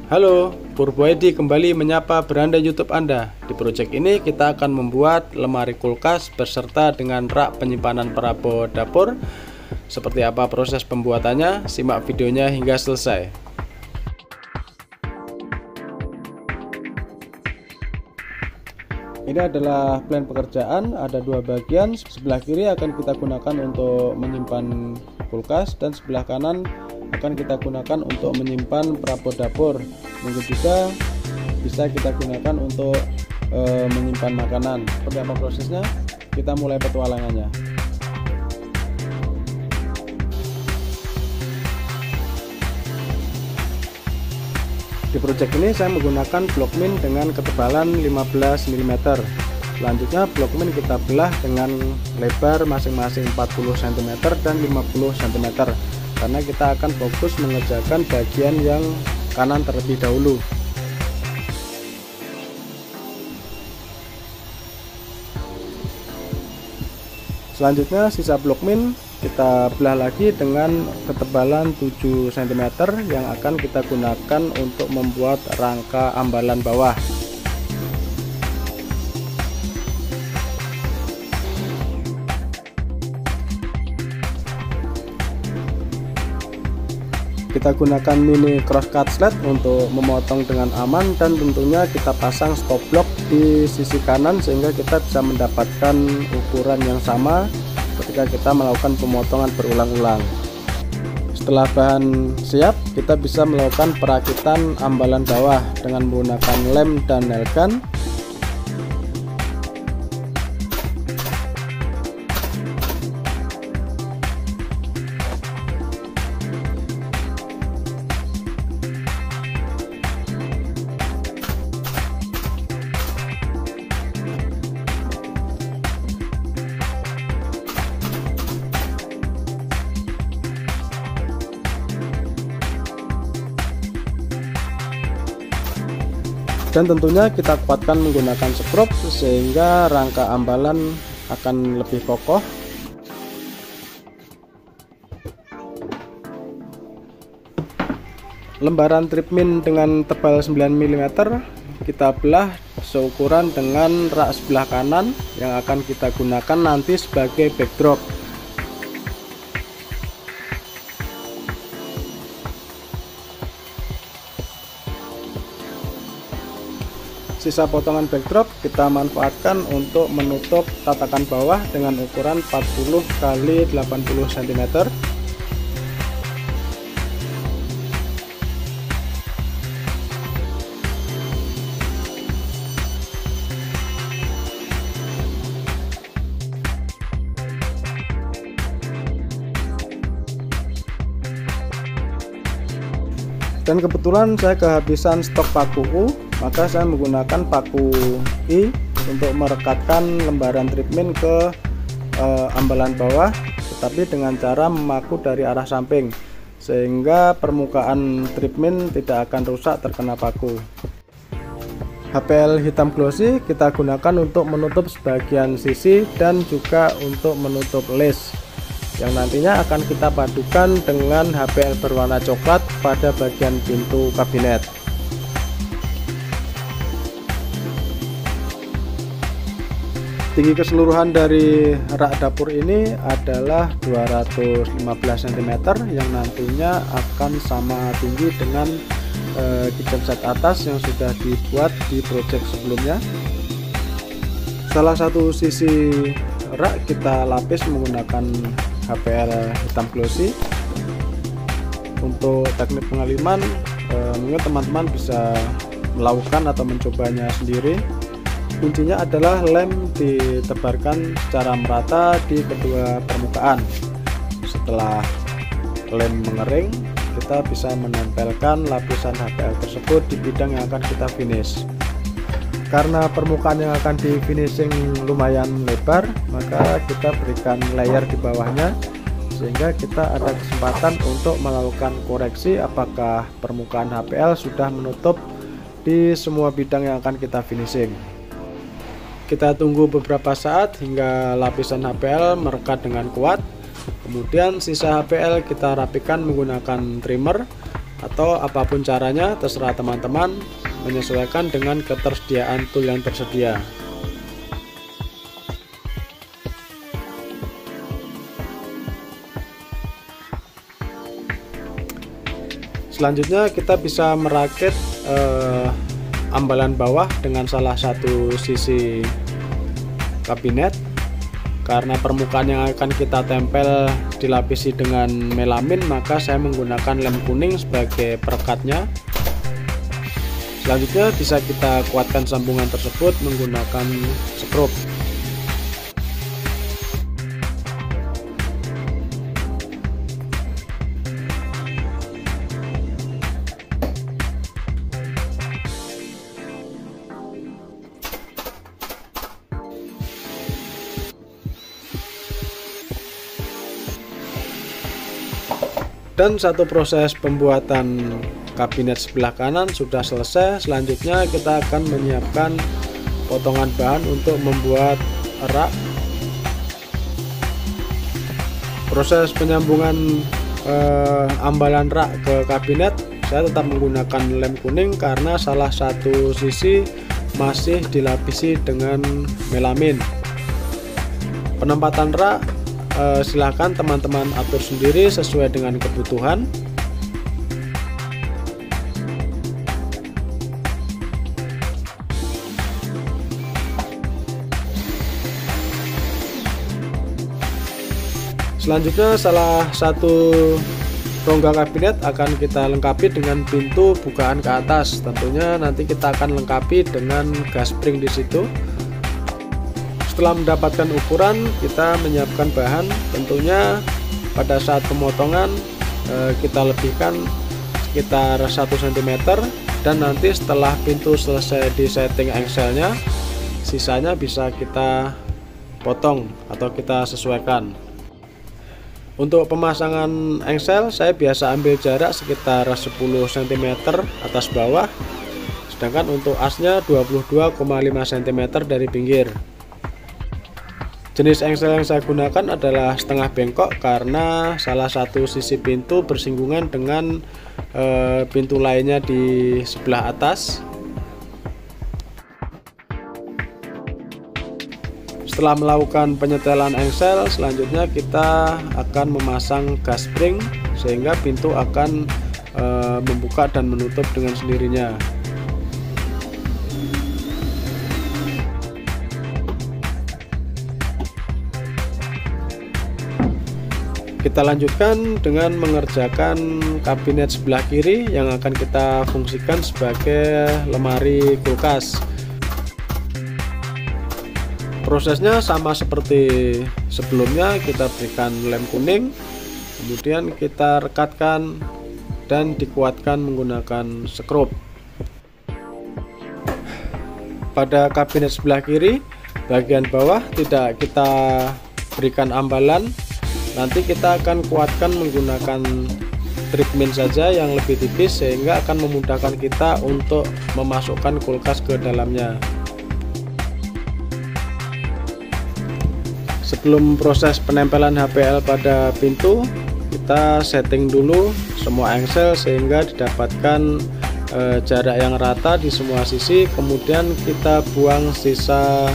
Halo, Purbo ID kembali menyapa beranda YouTube Anda. Di proyek ini kita akan membuat lemari kulkas beserta dengan rak penyimpanan perabot dapur. Seperti apa proses pembuatannya? Simak videonya hingga selesai. Ini adalah plan pekerjaan, ada dua bagian. Sebelah kiri akan kita gunakan untuk menyimpan kulkas dan sebelah kanan akan kita gunakan untuk menyimpan perabot dapur. Mungkin juga bisa kita gunakan untuk menyimpan makanan. Seperti apa prosesnya? Kita mulai petualangannya. Di project ini saya menggunakan blok min dengan ketebalan 15 mm. Selanjutnya blok min kita belah dengan lebar masing-masing 40 cm dan 50 cm. Karena kita akan fokus mengerjakan bagian yang kanan terlebih dahulu. Selanjutnya sisa blok min kita belah lagi dengan ketebalan 7 cm yang akan kita gunakan untuk membuat rangka ambalan bawah. Kita gunakan mini crosscut sled untuk memotong dengan aman, dan tentunya kita pasang stop block di sisi kanan sehingga kita bisa mendapatkan ukuran yang sama ketika kita melakukan pemotongan berulang-ulang. Setelah bahan siap, kita bisa melakukan perakitan ambalan bawah dengan menggunakan lem dan nail gun. Dan tentunya kita kuatkan menggunakan sekrup sehingga rangka ambalan akan lebih kokoh. Lembaran trip min dengan tebal 9 mm kita belah seukuran dengan rak sebelah kanan yang akan kita gunakan nanti sebagai backdrop. Sisa potongan backdrop kita manfaatkan untuk menutup tatakan bawah dengan ukuran 40 x 80 cm. Dan kebetulan saya kehabisan stok paku U, maka saya menggunakan paku I untuk merekatkan lembaran trip min ke ambalan bawah, tetapi dengan cara memaku dari arah samping sehingga permukaan trip min tidak akan rusak terkena paku. HPL hitam glossy kita gunakan untuk menutup sebagian sisi dan juga untuk menutup lace yang nantinya akan kita padukan dengan HPL berwarna coklat pada bagian pintu kabinet. Tinggi keseluruhan dari rak dapur ini adalah 215 cm yang nantinya akan sama tinggi dengan kitchen set atas yang sudah dibuat di project sebelumnya. Salah satu sisi rak kita lapis menggunakan HPL hitam glossy. Untuk teknik pengaliman mungkin teman-teman bisa melakukan atau mencobanya sendiri. Kuncinya adalah lem ditebarkan secara merata di kedua permukaan. Setelah lem mengering, kita bisa menempelkan lapisan HPL tersebut di bidang yang akan kita finish. Karena permukaan yang akan di finishing lumayan lebar, maka kita berikan layer di bawahnya sehingga kita ada kesempatan untuk melakukan koreksi apakah permukaan HPL sudah menutup di semua bidang yang akan kita finishing. Kita tunggu beberapa saat hingga lapisan HPL merekat dengan kuat. Kemudian sisa HPL kita rapikan menggunakan trimmer atau apapun caranya, terserah teman-teman, menyesuaikan dengan ketersediaan tool yang tersedia. Selanjutnya kita bisa merakit ambalan bawah dengan salah satu sisi kabinet. Karena permukaan yang akan kita tempel dilapisi dengan melamin, maka saya menggunakan lem kuning sebagai perekatnya. Selanjutnya bisa kita kuatkan sambungan tersebut menggunakan skrup. Dan satu proses pembuatan kabinet sebelah kanan sudah selesai. Selanjutnya kita akan menyiapkan potongan bahan untuk membuat rak. Proses penyambungan ambalan rak ke kabinet saya tetap menggunakan lem kuning karena salah satu sisi masih dilapisi dengan melamin. Penempatan rak silahkan teman-teman atur sendiri sesuai dengan kebutuhan. Selanjutnya salah satu rongga kabinet akan kita lengkapi dengan pintu bukaan ke atas. Tentunya nanti kita akan lengkapi dengan gas spring di situ. Setelah mendapatkan ukuran, kita menyiapkan bahan. Tentunya pada saat pemotongan kita lebihkan sekitar 1 cm, dan nanti setelah pintu selesai di setting engselnya, sisanya bisa kita potong atau kita sesuaikan. Untuk pemasangan engsel saya biasa ambil jarak sekitar 10 cm atas bawah, sedangkan untuk asnya 22,5 cm dari pinggir. Jenis engsel yang saya gunakan adalah setengah bengkok karena salah satu sisi pintu bersinggungan dengan pintu lainnya di sebelah atas. Setelah melakukan penyetelan engsel, selanjutnya kita akan memasang gas spring sehingga pintu akan membuka dan menutup dengan sendirinya. Kita lanjutkan dengan mengerjakan kabinet sebelah kiri yang akan kita fungsikan sebagai lemari kulkas. Prosesnya sama seperti sebelumnya, kita berikan lem kuning, kemudian kita rekatkan dan dikuatkan menggunakan skrup. Pada kabinet sebelah kiri, bagian bawah tidak kita berikan ambalan. Nanti kita akan kuatkan menggunakan treatment saja yang lebih tipis sehingga akan memudahkan kita untuk memasukkan kulkas ke dalamnya. Sebelum proses penempelan HPL pada pintu, kita setting dulu semua engsel sehingga didapatkan jarak yang rata di semua sisi. Kemudian kita buang sisa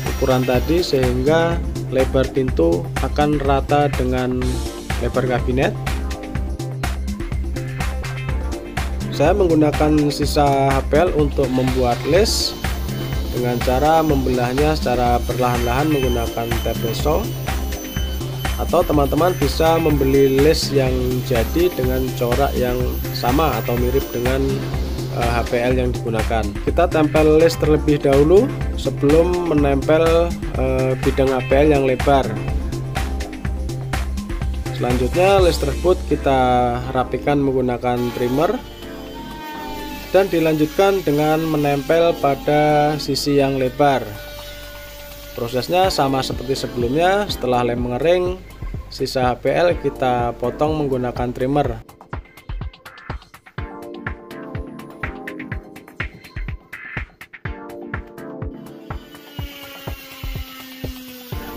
ukuran tadi sehingga lebar pintu akan rata dengan lebar kabinet. Saya menggunakan sisa HPL untuk membuat list dengan cara membelahnya secara perlahan-lahan menggunakan table saw, atau teman-teman bisa membeli list yang jadi dengan corak yang sama atau mirip dengan HPL yang digunakan. Kita tempel list terlebih dahulu sebelum menempel bidang HPL yang lebar. Selanjutnya list tersebut kita rapikan menggunakan trimmer dan dilanjutkan dengan menempel pada sisi yang lebar. Prosesnya sama seperti sebelumnya. Setelah lem mengering, sisa HPL kita potong menggunakan trimmer.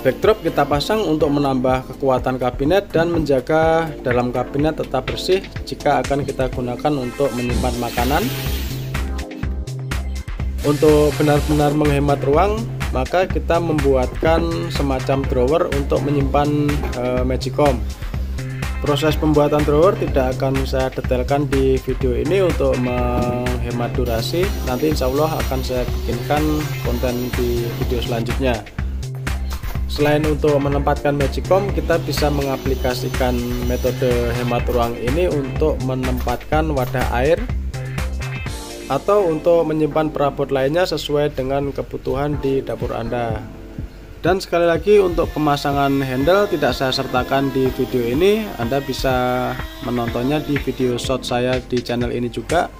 Backdrop kita pasang untuk menambah kekuatan kabinet dan menjaga dalam kabinet tetap bersih jika akan kita gunakan untuk menyimpan makanan. Untuk benar-benar menghemat ruang, maka kita membuatkan semacam drawer untuk menyimpan Magicom. Proses pembuatan drawer tidak akan saya detailkan di video ini untuk menghemat durasi. Nanti insya Allah akan saya bikinkan konten di video selanjutnya. Selain untuk menempatkan Magicom, kita bisa mengaplikasikan metode hemat ruang ini untuk menempatkan wadah air atau untuk menyimpan perabot lainnya sesuai dengan kebutuhan di dapur Anda. Dan sekali lagi, untuk pemasangan handle tidak saya sertakan di video ini. Anda bisa menontonnya di video short saya di channel ini juga.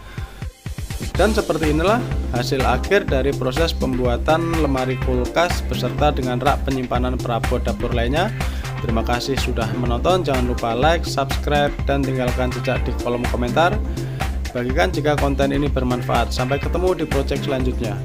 Dan seperti inilah hasil akhir dari proses pembuatan lemari kulkas beserta dengan rak penyimpanan perabot dapur lainnya. Terima kasih sudah menonton. Jangan lupa like, subscribe, dan tinggalkan jejak di kolom komentar. Bagikan jika konten ini bermanfaat. Sampai ketemu di project selanjutnya.